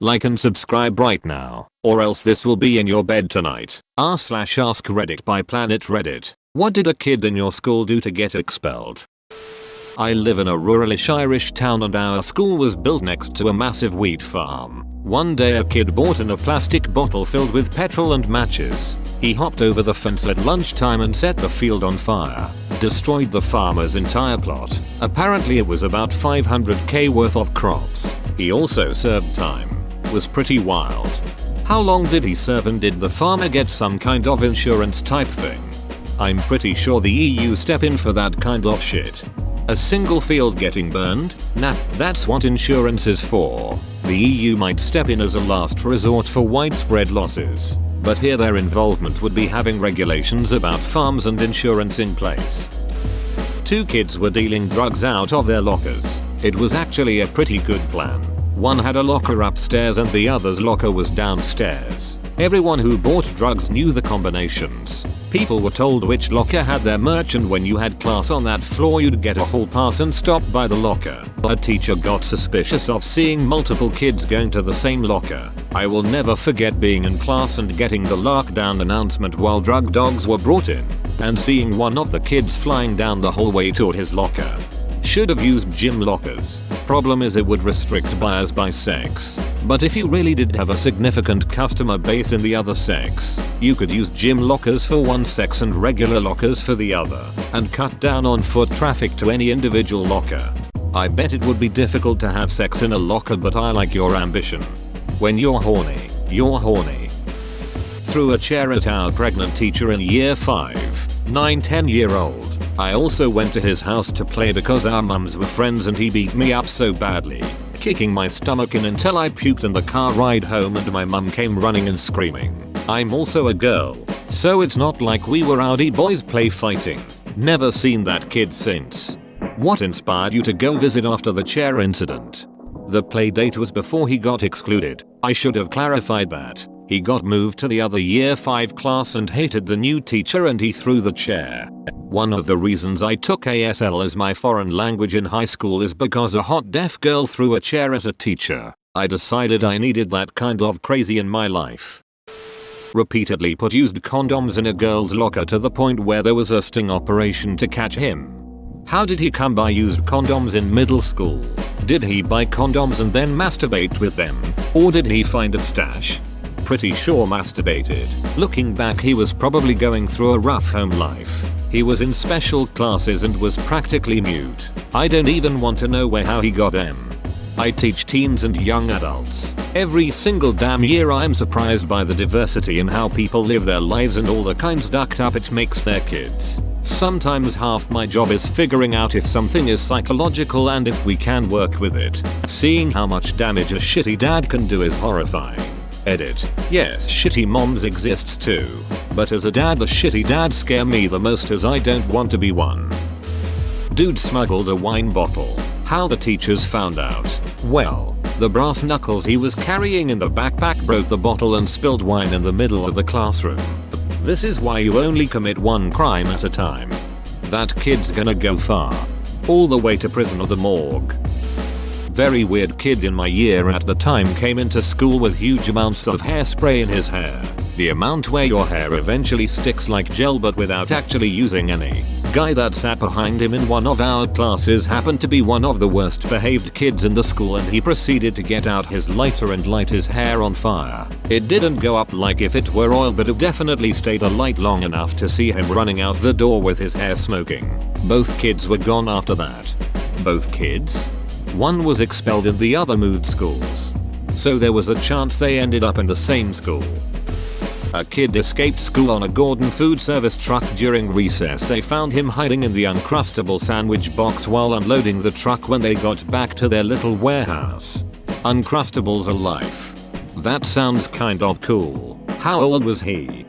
Like and subscribe right now, or else this will be in your bed tonight. r/ask Reddit by Planet Reddit. What did a kid in your school do to get expelled? I live in a ruralish Irish town and our school was built next to a massive wheat farm. One day a kid brought in a plastic bottle filled with petrol and matches. He hopped over the fence at lunchtime and set the field on fire. Destroyed the farmer's entire plot. Apparently it was about 500k worth of crops. He also served time. Was pretty wild. How long did he serve and did the farmer get some kind of insurance type thing? I'm pretty sure the EU step in for that kind of shit. A single field getting burned? Nah, that's what insurance is for. The EU might step in as a last resort for widespread losses. But here their involvement would be having regulations about farms and insurance in place. Two kids were dealing drugs out of their lockers. It was actually a pretty good plan. One had a locker upstairs and the other's locker was downstairs. Everyone who bought drugs knew the combinations. People were told which locker had their merch, and when you had class on that floor you'd get a hall pass and stop by the locker. A teacher got suspicious of seeing multiple kids going to the same locker. I will never forget being in class and getting the lockdown announcement while drug dogs were brought in, and seeing one of the kids flying down the hallway toward his locker. Should have used gym lockers. Problem is it would restrict buyers by sex. But if you really did have a significant customer base in the other sex, you could use gym lockers for one sex and regular lockers for the other, and cut down on foot traffic to any individual locker. I bet it would be difficult to have sex in a locker, but I like your ambition. When you're horny, you're horny. Threw a chair at our pregnant teacher in year 5, 9-10-year-old. I also went to his house to play because our mums were friends and he beat me up so badly, kicking my stomach in until I puked in the car ride home and my mum came running and screaming. I'm also a girl, so it's not like we were rowdy boys play fighting. Never seen that kid since. What inspired you to go visit after the chair incident? The play date was before he got excluded. I should have clarified that. He got moved to the other year 5 class and hated the new teacher and he threw the chair. One of the reasons I took ASL as my foreign language in high school is because a hot deaf girl threw a chair at a teacher. I decided I needed that kind of crazy in my life. Repeatedly put used condoms in a girl's locker to the point where there was a sting operation to catch him. How did he come by used condoms in middle school? Did he buy condoms and then masturbate with them? Or did he find a stash? Pretty sure masturbated. Looking back, he was probably going through a rough home life. He was in special classes and was practically mute. I don't even want to know how he got them. I teach teens and young adults. Every single damn year I'm surprised by the diversity in how people live their lives and all the kinds ducked up it makes their kids. Sometimes half my job is figuring out if something is psychological and if we can work with it. Seeing how much damage a shitty dad can do is horrifying. Edit. Yes, shitty moms exists too. But as a dad, the shitty dads scare me the most as I don't want to be one. Dude smuggled a wine bottle. How the teachers found out? Well, the brass knuckles he was carrying in the backpack broke the bottle and spilled wine in the middle of the classroom. This is why you only commit one crime at a time. That kid's gonna go far. All the way to prison or the morgue. Very weird kid in my year at the time came into school with huge amounts of hairspray in his hair. The amount where your hair eventually sticks like gel but without actually using any. Guy that sat behind him in one of our classes happened to be one of the worst behaved kids in the school and he proceeded to get out his lighter and light his hair on fire. It didn't go up like if it were oil, but it definitely stayed alight long enough to see him running out the door with his hair smoking. Both kids were gone after that. Both kids? One was expelled and the other moved schools. So there was a chance they ended up in the same school. A kid escaped school on a Gordon food service truck during recess. They found him hiding in the Uncrustable sandwich box while unloading the truck when they got back to their little warehouse. Uncrustables are life. That sounds kind of cool. How old was he?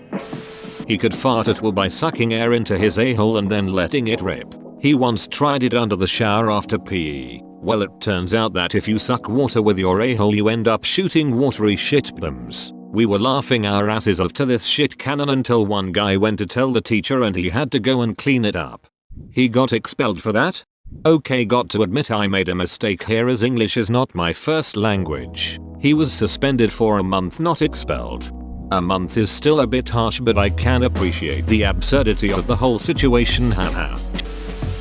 He could fart at will by sucking air into his a-hole and then letting it rip. He once tried it under the shower after PE. Well, it turns out that if you suck water with your a-hole you end up shooting watery shit bombs. We were laughing our asses off to this shit cannon until one guy went to tell the teacher and he had to go and clean it up. He got expelled for that? Okay, got to admit I made a mistake here as English is not my first language. He was suspended for a month, not expelled. A month is still a bit harsh, but I can appreciate the absurdity of the whole situation, haha.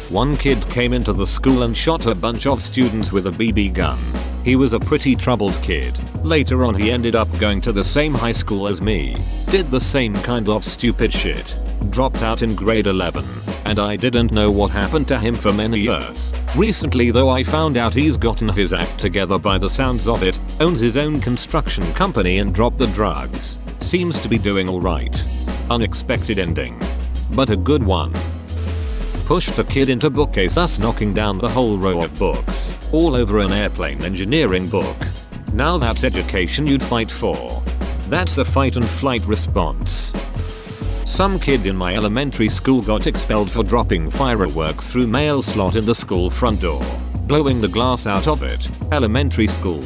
One kid came into the school and shot a bunch of students with a BB gun. He was a pretty troubled kid. Later on he ended up going to the same high school as me. Did the same kind of stupid shit. Dropped out in grade 11. And I didn't know what happened to him for many years. Recently though I found out he's gotten his act together by the sounds of it, owns his own construction company and dropped the drugs. Seems to be doing alright. Unexpected ending. But a good one. Pushed a kid into bookcase, thus knocking down the whole row of books, all over an airplane engineering book. Now that's education you'd fight for. That's a fight and flight response. Some kid in my elementary school got expelled for dropping fireworks through mail slot in the school front door, blowing the glass out of it. Elementary school.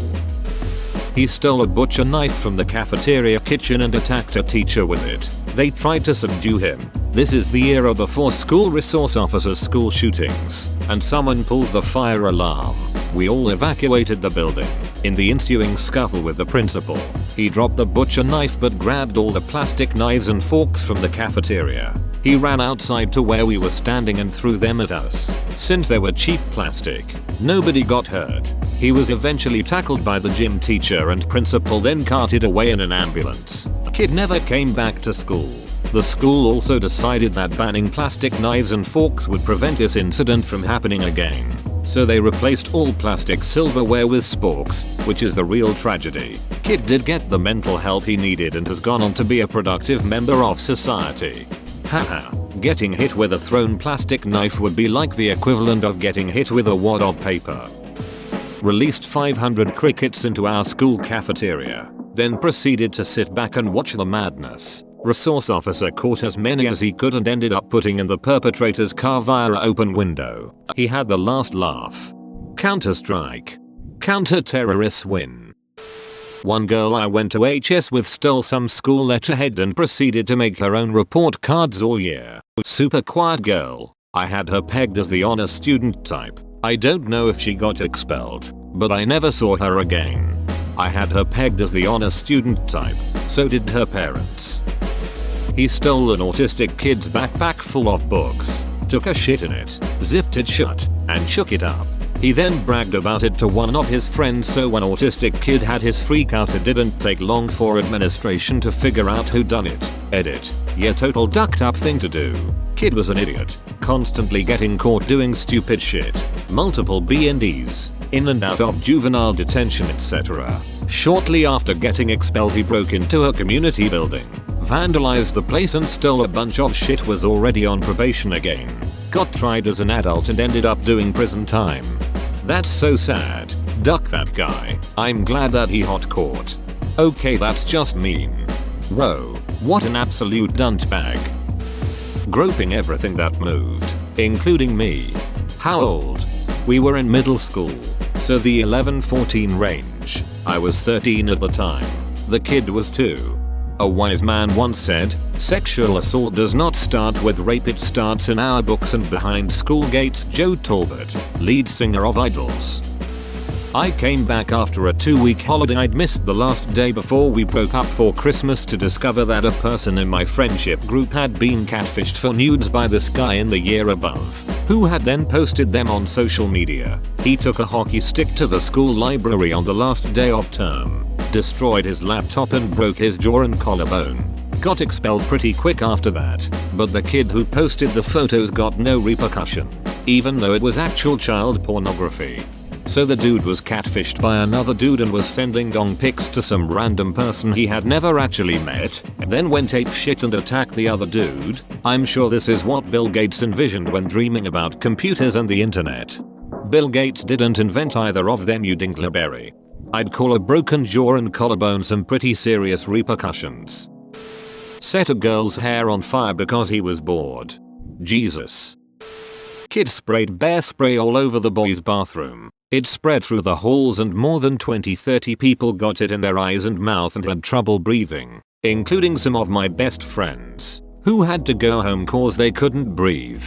He stole a butcher knife from the cafeteria kitchen and attacked a teacher with it. They tried to subdue him. This is the era before school resource officers' school shootings, and someone pulled the fire alarm. We all evacuated the building. In the ensuing scuffle with the principal, he dropped the butcher knife but grabbed all the plastic knives and forks from the cafeteria. He ran outside to where we were standing and threw them at us. Since they were cheap plastic, nobody got hurt. He was eventually tackled by the gym teacher and principal, then carted away in an ambulance. Kid never came back to school. The school also decided that banning plastic knives and forks would prevent this incident from happening again. So they replaced all plastic silverware with sporks, which is the real tragedy. Kid did get the mental help he needed and has gone on to be a productive member of society. Haha, getting hit with a thrown plastic knife would be like the equivalent of getting hit with a wad of paper. Released 500 crickets into our school cafeteria, then proceeded to sit back and watch the madness. Resource officer caught as many as he could and ended up putting in the perpetrator's car via an open window. He had the last laugh. Counter-strike. Counter-terrorists win. One girl I went to HS with stole some school letterhead and proceeded to make her own report cards all year. Super quiet girl. I had her pegged as the honor student type. I don't know if she got expelled, but I never saw her again. I had her pegged as the honor student type, so did her parents. He stole an autistic kid's backpack full of books, took a shit in it, zipped it shut, and shook it up. He then bragged about it to one of his friends, so when autistic kid had his freak out, it didn't take long for administration to figure out who done it. Edit. Yeah, total ducked up thing to do. Kid was an idiot, constantly getting caught doing stupid shit. Multiple BNDs, in and out of juvenile detention, etc. Shortly after getting expelled, he broke into a community building, vandalized the place and stole a bunch of shit, was already on probation again. Got tried as an adult and ended up doing prison time. That's so sad. Duck that guy. I'm glad that he hot caught. Okay, that's just mean. Whoa, what an absolute duntbag. Groping everything that moved, including me. How old? We were in middle school, so the 11-14 range. I was 13 at the time. The kid was 2. A wise man once said, sexual assault does not start with rape, it starts in our books and behind school gates. Joe Talbot, lead singer of Idols. I came back after a 2-week holiday I'd missed the last day before we broke up for Christmas to discover that a person in my friendship group had been catfished for nudes by this guy in the year above, who had then posted them on social media. He took a hockey stick to the school library on the last day of term, destroyed his laptop and broke his jaw and collarbone. Got expelled pretty quick after that, but the kid who posted the photos got no repercussion, even though it was actual child pornography. So the dude was catfished by another dude and was sending dong pics to some random person he had never actually met, then went apeshit and attacked the other dude. I'm sure this is what Bill Gates envisioned when dreaming about computers and the internet. Bill Gates didn't invent either of them, you dingleberry. I'd call a broken jaw and collarbone some pretty serious repercussions. Set a girl's hair on fire because he was bored. Jesus. Kid sprayed bear spray all over the boys' bathroom. It spread through the halls and more than 20-30 people got it in their eyes and mouth and had trouble breathing, including some of my best friends, who had to go home cause they couldn't breathe.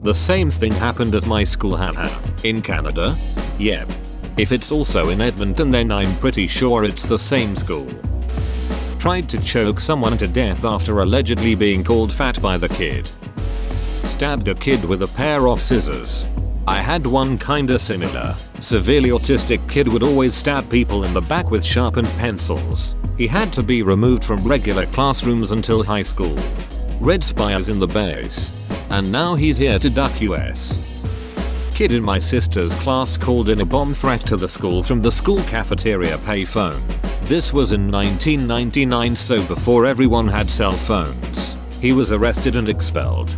The same thing happened at my school, haha. In Canada? Yep. If it's also in Edmonton, then I'm pretty sure it's the same school. Tried to choke someone to death after allegedly being called fat by the kid. Stabbed a kid with a pair of scissors. I had one kinda similar. Severely autistic kid would always stab people in the back with sharpened pencils. He had to be removed from regular classrooms until high school. Red spires in the base. And now he's here to duck US. Kid in my sister's class called in a bomb threat to the school from the school cafeteria payphone. This was in 1999, so before everyone had cell phones. He was arrested and expelled.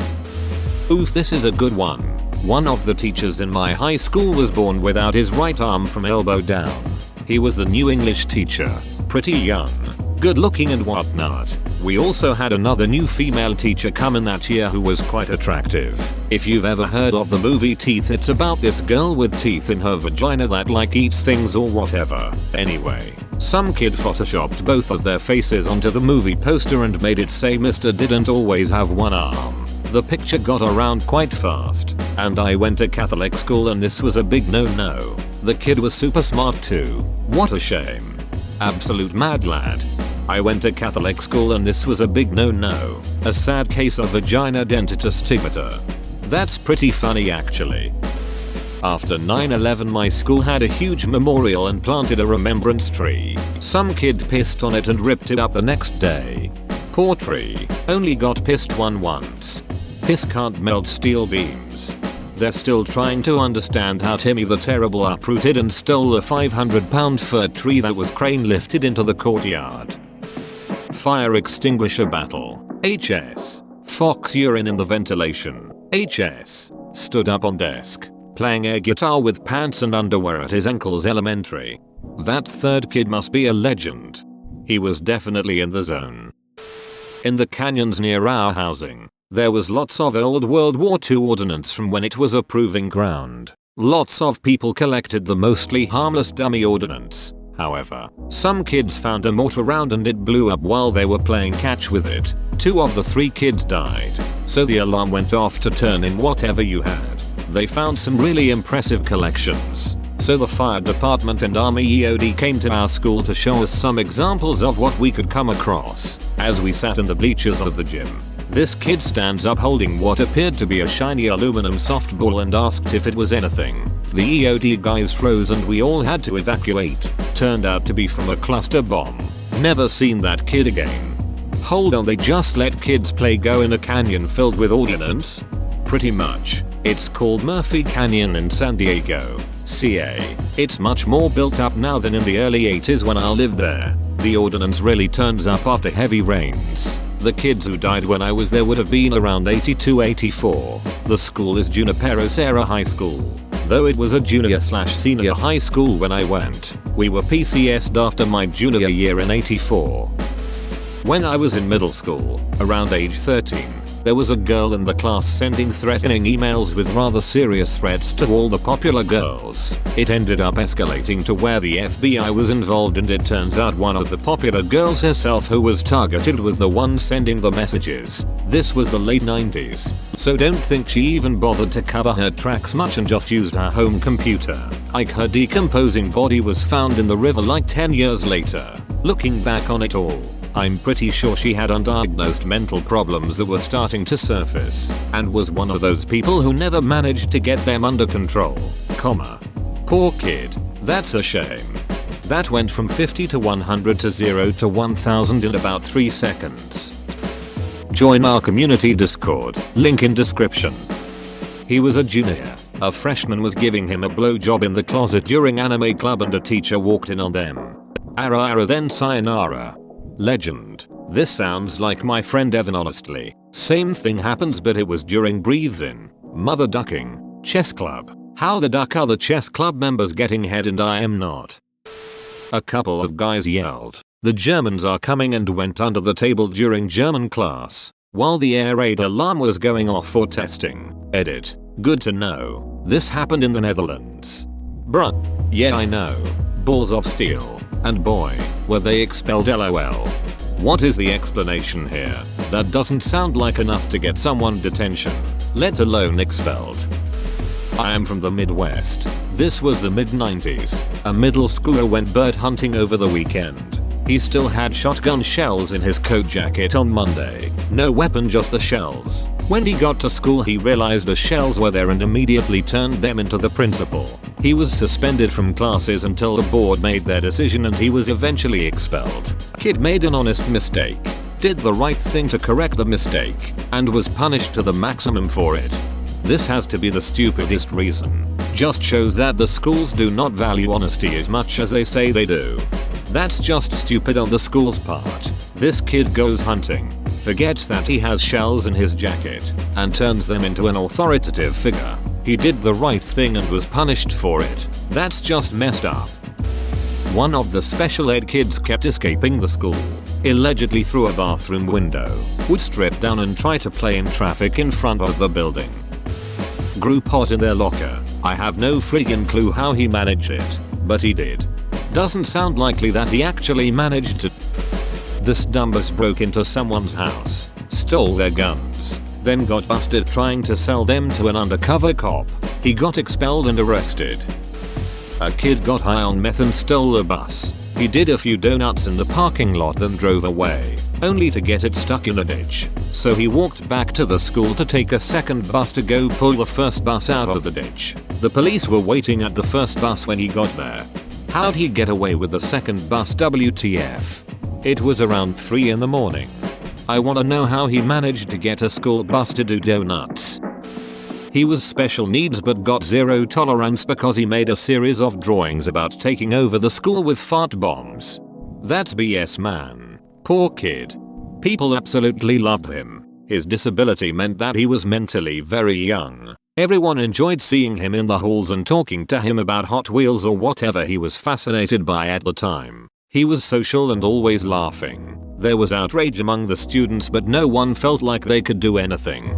Oof, this is a good one. One of the teachers in my high school was born without his right arm from elbow down. He was the new English teacher. Pretty young, good looking and whatnot. We also had another new female teacher come in that year who was quite attractive. If you've ever heard of the movie Teeth, it's about this girl with teeth in her vagina that like eats things or whatever. Anyway, some kid photoshopped both of their faces onto the movie poster and made it say Mr. didn't always have one arm. The picture got around quite fast, and I went to Catholic school and this was a big no-no. The kid was super smart too. What a shame. Absolute mad lad. I went to Catholic school and this was a big no-no. A sad case of vagina dentata stigmata. That's pretty funny actually. After 9/11 my school had a huge memorial and planted a remembrance tree. Some kid pissed on it and ripped it up the next day. Poor tree, only got pissed once. Piss can't melt steel beams. They're still trying to understand how Timmy the Terrible uprooted and stole a 500-pound fir tree that was crane lifted into the courtyard. Fire extinguisher battle. HS. Fox urine in the ventilation. HS. Stood up on desk. Playing air guitar with pants and underwear at his ankles elementary. That third kid must be a legend. He was definitely in the zone. In the canyons near our housing, there was lots of old World War II ordnance from when it was a proving ground. Lots of people collected the mostly harmless dummy ordnance. However, some kids found a mortar round and it blew up while they were playing catch with it. 2 of the 3 kids died. So the alarm went off to turn in whatever you had. They found some really impressive collections. So the fire department and army EOD came to our school to show us some examples of what we could come across. As we sat in the bleachers of the gym, this kid stands up holding what appeared to be a shiny aluminum softball and asked if it was anything. The EOD guys froze and we all had to evacuate. Turned out to be from a cluster bomb. Never seen that kid again. Hold on, they just let kids play Go in a canyon filled with ordnance? Pretty much. It's called Murphy Canyon in San Diego, CA. It's much more built up now than in the early 80s when I lived there. The ordnance really turns up after heavy rains. The kids who died when I was there would have been around 82-84. The school is Junipero Serra High School. Though it was a junior/senior high school when I went, we were PCS'd after my junior year in 84. When I was in middle school, around age 13, there was a girl in the class sending threatening emails with rather serious threats to all the popular girls. It ended up escalating to where the FBI was involved, and it turns out one of the popular girls herself who was targeted was the one sending the messages. This was the late 90s, so don't think she even bothered to cover her tracks much and just used her home computer. Her decomposing body was found in the river like 10 years later. Looking back on it all, I'm pretty sure she had undiagnosed mental problems that were starting to surface, and was one of those people who never managed to get them under control. Poor kid. That's a shame. That went from 50 to 100 to 0 to 1000 in about 3 seconds. Join our community Discord, link in description. He was a junior. A freshman was giving him a blowjob in the closet during anime club and a teacher walked in on them. Ara then sayonara. Legend. This sounds like my friend Evan, honestly. Same thing happens, but it was during breathes in. Mother ducking. Chess club. How the duck are the chess club members getting head and I am not. A couple of guys yelled, "The Germans are coming," and went under the table during German class, while the air raid alarm was going off for testing. Edit. Good to know. This happened in the Netherlands. Bruh. Yeah, I know. Balls of steel. And boy, were they expelled, lol. What is the explanation here? That doesn't sound like enough to get someone detention, let alone expelled. I am from the Midwest. This was the mid-90s. A middle schooler went bird hunting over the weekend. He still had shotgun shells in his coat jacket on Monday. No weapon, just the shells. When he got to school he realized the shells were there and immediately turned them into the principal. He was suspended from classes until the board made their decision and he was eventually expelled. Kid made an honest mistake, did the right thing to correct the mistake, and was punished to the maximum for it. This has to be the stupidest reason. Just shows that the schools do not value honesty as much as they say they do. That's just stupid on the school's part. This kid goes hunting, forgets that he has shells in his jacket, and turns them into an authoritative figure. He did the right thing and was punished for it. That's just messed up. One of the special ed kids kept escaping the school, allegedly through a bathroom window, would strip down and try to play in traffic in front of the building. Grew pot in their locker. I have no friggin' clue how he managed it, but he did. Doesn't sound likely that he actually managed to. This dumbass broke into someone's house, stole their guns, then got busted trying to sell them to an undercover cop. He got expelled and arrested. A kid got high on meth and stole a bus. He did a few donuts in the parking lot then drove away, only to get it stuck in a ditch. So he walked back to the school to take a second bus to go pull the first bus out of the ditch. The police were waiting at the first bus when he got there. How'd he get away with the second bus? WTF? It was around 3 in the morning. I wanna know how he managed to get a school bus to do donuts. He was special needs but got zero tolerance because he made a series of drawings about taking over the school with fart bombs. That's BS, man. Poor kid. People absolutely loved him. His disability meant that he was mentally very young. Everyone enjoyed seeing him in the halls and talking to him about Hot Wheels or whatever he was fascinated by at the time. He was social and always laughing. There was outrage among the students but no one felt like they could do anything.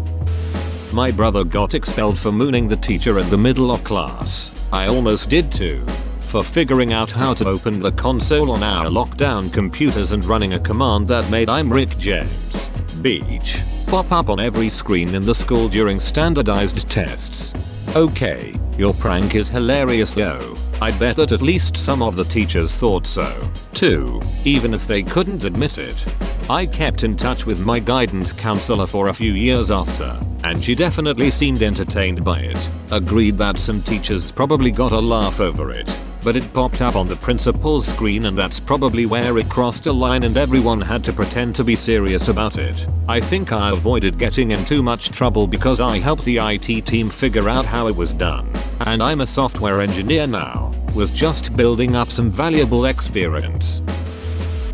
My brother got expelled for mooning the teacher in the middle of class. I almost did too. For figuring out how to open the console on our lockdown computers and running a command that made "I'm Rick James, Beach" pop up on every screen in the school during standardized tests. Okay, your prank is hilarious though. I bet that at least some of the teachers thought so, too, even if they couldn't admit it. I kept in touch with my guidance counselor for a few years after, and she definitely seemed entertained by it. Agreed that some teachers probably got a laugh over it, but it popped up on the principal's screen and that's probably where it crossed a line and everyone had to pretend to be serious about it. I think I avoided getting in too much trouble because I helped the IT team figure out how it was done, and I'm a software engineer now. Was just building up some valuable experience.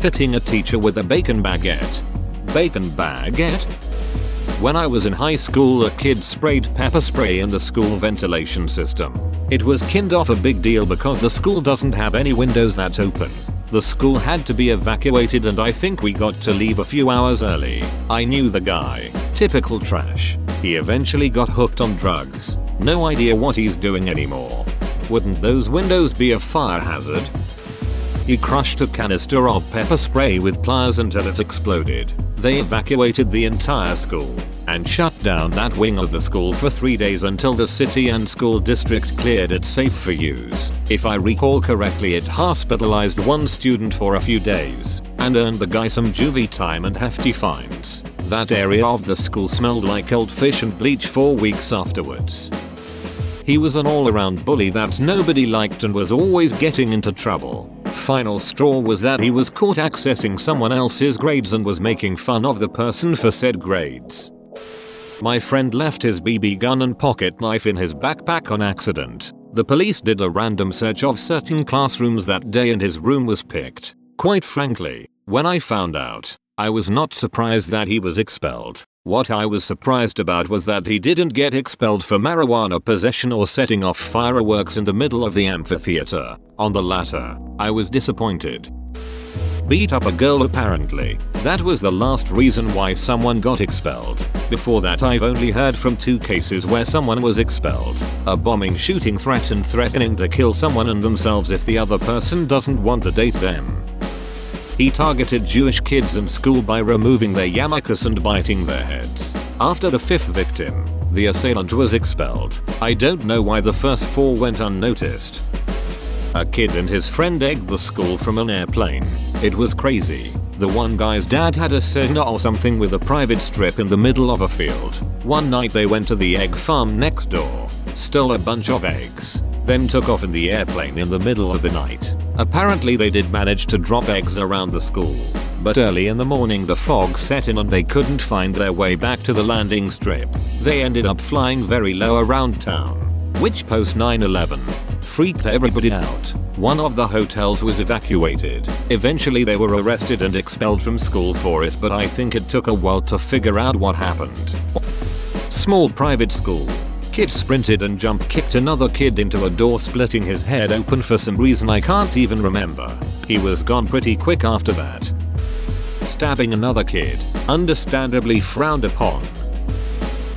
Hitting a teacher with a bacon baguette. Bacon baguette? When I was in high school a kid sprayed pepper spray in the school ventilation system. It was kind of a big deal because the school doesn't have any windows that open. The school had to be evacuated and I think we got to leave a few hours early. I knew the guy. Typical trash. He eventually got hooked on drugs. No idea what he's doing anymore. Wouldn't those windows be a fire hazard? He crushed a canister of pepper spray with pliers until it exploded. They evacuated the entire school and shut down that wing of the school for 3 days until the city and school district cleared it safe for use. If I recall correctly, it hospitalized one student for a few days and earned the guy some juvie time and hefty fines. That area of the school smelled like old fish and bleach 4 weeks afterwards. He was an all-around bully that nobody liked and was always getting into trouble. Final straw was that he was caught accessing someone else's grades and was making fun of the person for said grades. My friend left his BB gun and pocket knife in his backpack on accident. The police did a random search of certain classrooms that day and his room was picked. Quite frankly, when I found out, I was not surprised that he was expelled. What I was surprised about was that he didn't get expelled for marijuana possession or setting off fireworks in the middle of the amphitheater. On the latter, I was disappointed. Beat up a girl apparently. That was the last reason why someone got expelled. Before that I've only heard from 2 cases where someone was expelled. A bombing shooting threat and threatening to kill someone and themselves if the other person doesn't want to date them. He targeted Jewish kids in school by removing their yarmulkes and biting their heads. After the 5th victim, The assailant was expelled. I don't know why the first 4 went unnoticed. A kid and his friend egged the school from an airplane. It was crazy. The one guy's dad had a Cessna or something with a private strip in the middle of a field. One night they went to the egg farm next door, stole a bunch of eggs, then took off in the airplane in the middle of the night. Apparently they did manage to drop eggs around the school, but early in the morning the fog set in and they couldn't find their way back to the landing strip. They ended up flying very low around town, which post 9/11 freaked everybody out. One of the hotels was evacuated. Eventually they were arrested and expelled from school for it, but I think it took a while to figure out what happened. Small private school. Kid sprinted and jump kicked another kid into a door, splitting his head open for some reason I can't even remember. He was gone pretty quick after that. Stabbing another kid. Understandably frowned upon.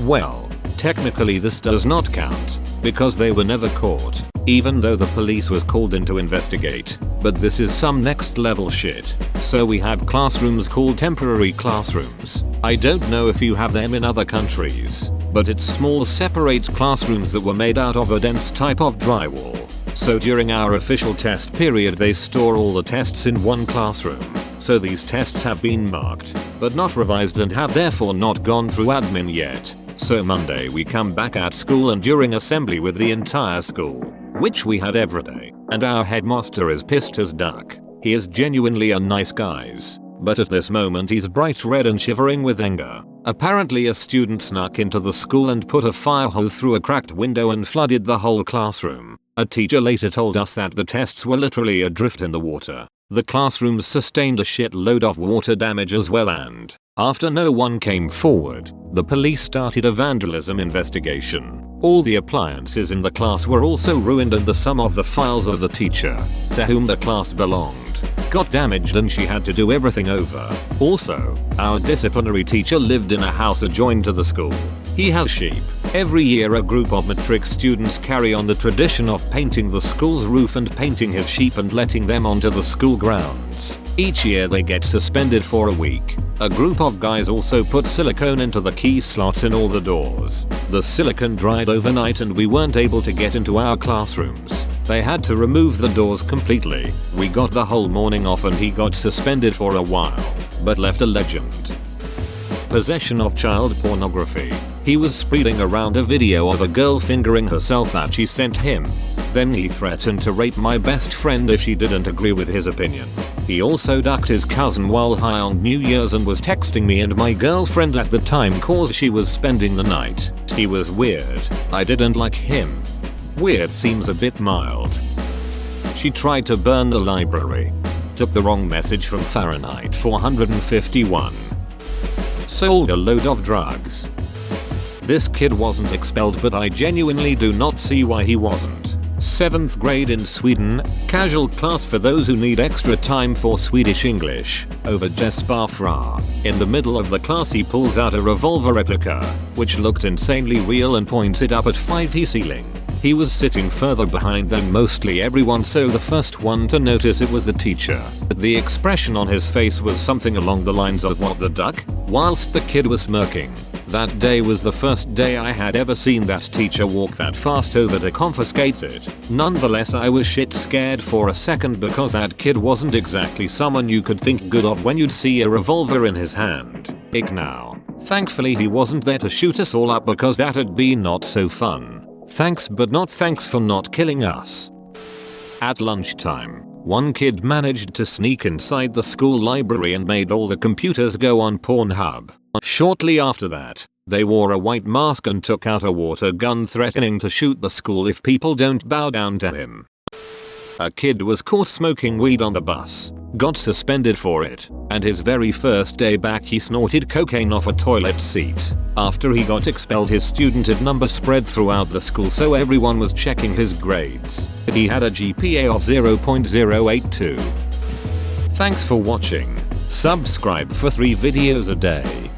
Well, technically this does not count, because they were never caught, even though the police was called in to investigate. But this is some next level shit. So we have classrooms called temporary classrooms. I don't know if you have them in other countries, but it's small separate classrooms that were made out of a dense type of drywall. So during our official test period they store all the tests in one classroom. So these tests have been marked, but not revised and have therefore not gone through admin yet. So Monday we come back at school and during assembly with the entire school, which we had every day, and our headmaster is pissed as duck. He is genuinely a nice guy, but at this moment he's bright red and shivering with anger. Apparently a student snuck into the school and put a fire hose through a cracked window and flooded the whole classroom. A teacher later told us that the tests were literally adrift in the water. The classrooms sustained a shitload of water damage as well, and after no one came forward, the police started a vandalism investigation. All the appliances in the class were also ruined and some of the files of the teacher, to whom the class belonged, got damaged and she had to do everything over. Also, our disciplinary teacher lived in a house adjoined to the school. He has sheep. Every year a group of matric students carry on the tradition of painting the school's roof and painting his sheep and letting them onto the school grounds. Each year they get suspended for a week. A group of guys also put silicone into the key slots in all the doors. The silicone dried overnight and we weren't able to get into our classrooms. They had to remove the doors completely. We got the whole morning off and he got suspended for a while, but left a legend. Possession of child pornography. He was spreading around a video of a girl fingering herself that she sent him. Then he threatened to rape my best friend if she didn't agree with his opinion. He also ducked his cousin while high on New Year's and was texting me and my girlfriend at the time cause she was spending the night. He was weird. I didn't like him. Weird seems a bit mild. She tried to burn the library. Took the wrong message from Fahrenheit 451. Sold a load of drugs. This kid wasn't expelled, but I genuinely do not see why he wasn't. 7th grade in Sweden, casual class for those who need extra time for Swedish English, over Jesper Fra. In the middle of the class he pulls out a revolver replica, which looked insanely real, and points it up at 5 ceiling. He was sitting further behind than mostly everyone, so the first one to notice it was the teacher. The expression on his face was something along the lines of "what the duck?" whilst the kid was smirking. That day was the first day I had ever seen that teacher walk that fast over to confiscate it. Nonetheless, I was shit scared for a second because that kid wasn't exactly someone you could think good of when you'd see a revolver in his hand. Ick now. Thankfully he wasn't there to shoot us all up because that'd be not so fun. Thanks but not thanks for not killing us. At lunchtime, one kid managed to sneak inside the school library and made all the computers go on Pornhub. Shortly after that, they wore a white mask and took out a water gun, threatening to shoot the school if people don't bow down to him. A kid was caught smoking weed on the bus, got suspended for it, and his very first day back he snorted cocaine off a toilet seat. After he got expelled, his student number spread throughout the school, so everyone was checking his grades. He had a GPA of 0.082. Thanks for watching. Subscribe for 3 videos a day.